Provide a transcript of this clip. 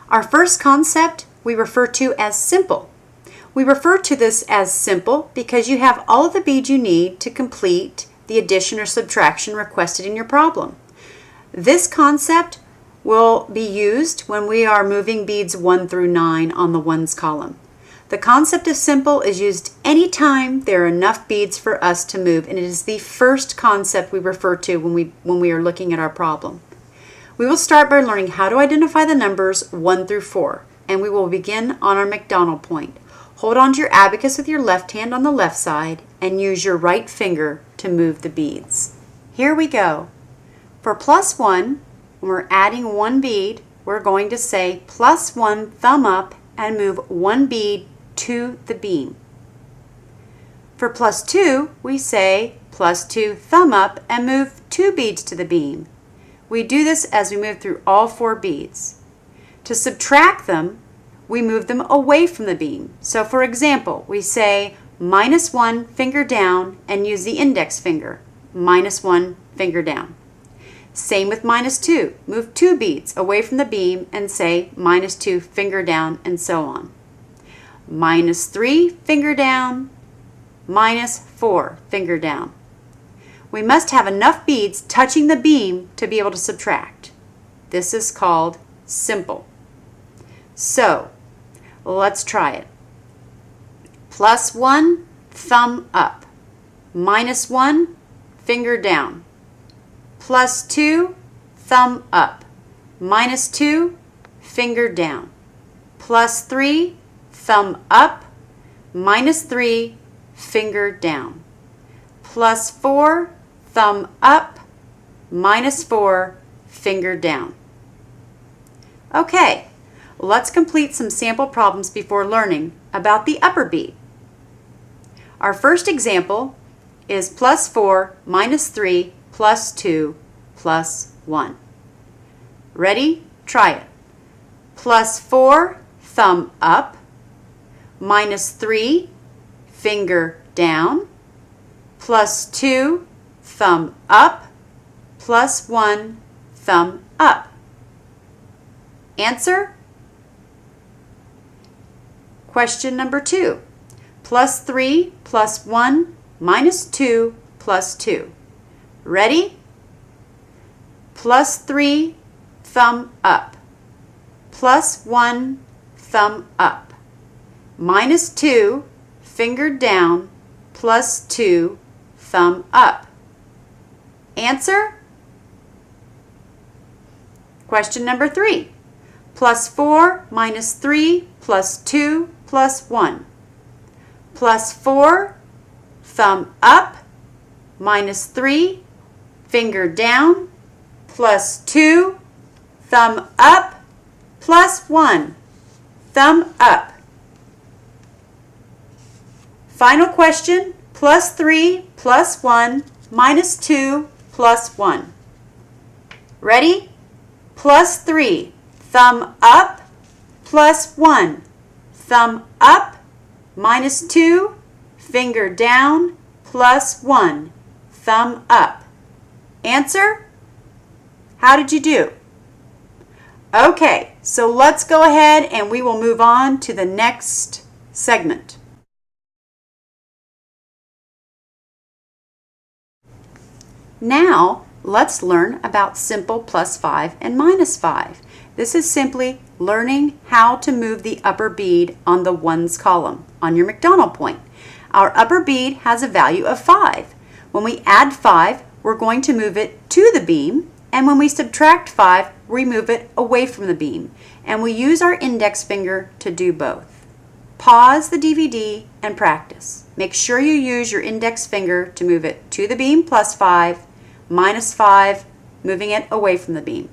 Our first concept we refer to as simple. We refer to this as simple because you have all of the beads you need to complete the addition or subtraction requested in your problem. This concept will be used when we are moving beads 1 through 9 on the ones column. The concept of simple is used anytime there are enough beads for us to move, and it is the first concept we refer to when we are looking at our problem. We will start by learning how to identify the numbers 1 through 4, and we will begin on our McDonald point. Hold on to your abacus with your left hand on the left side and use your right finger to move the beads. Here we go. For +1, when we're adding one bead, we're going to say +1 thumb up and move one bead to the beam. For +2, we say +2 thumb up and move 2 beads to the beam. We do this as we move through all 4 beads. To subtract them, we move them away from the beam. So for example, we say -1 finger down and use the index finger. -1 finger down. Same with -2. Move 2 beads away from the beam and say -2 finger down, and so on. -3 finger down, -4 finger down. We must have enough beads touching the beam to be able to subtract. This is called simple. So, let's try it. +1 thumb up, -1 finger down. +2 thumb up, -2 finger down. +3 thumb up, -3 finger down. +4 thumb up, -4 finger down. Okay, let's complete some sample problems before learning about the upper bead. Our first example is +4 -3 +2 +1. Ready? Try it. +4 thumb up, -3 finger down, +2 thumb up, +1 thumb up. Answer? Question number 2. +3 +1 -2 +2. Ready? +3 thumb up, +1 thumb up, -2 finger down, +2 thumb up. Answer? Question number 3. +4 -3 +2 +1. +4 thumb up, -3 finger down, +2 thumb up, +1 thumb up. Final question, +3 +1 -2 +1. Ready? +3 thumb up, +1 thumb up, -2 finger down, +1 thumb up. Answer? How did you do? Okay, so let's go ahead and we will move on to the next segment. Now, let's learn about simple +5 and -5. This is simply learning how to move the upper bead on the ones column on your McDonald point. Our upper bead has a value of 5. When we add 5, we're going to move it to the beam, and when we subtract 5, we move it away from the beam, and we use our index finger to do both. Pause the DVD and practice. Make sure you use your index finger to move it to the beam +5, -5, moving it away from the beam.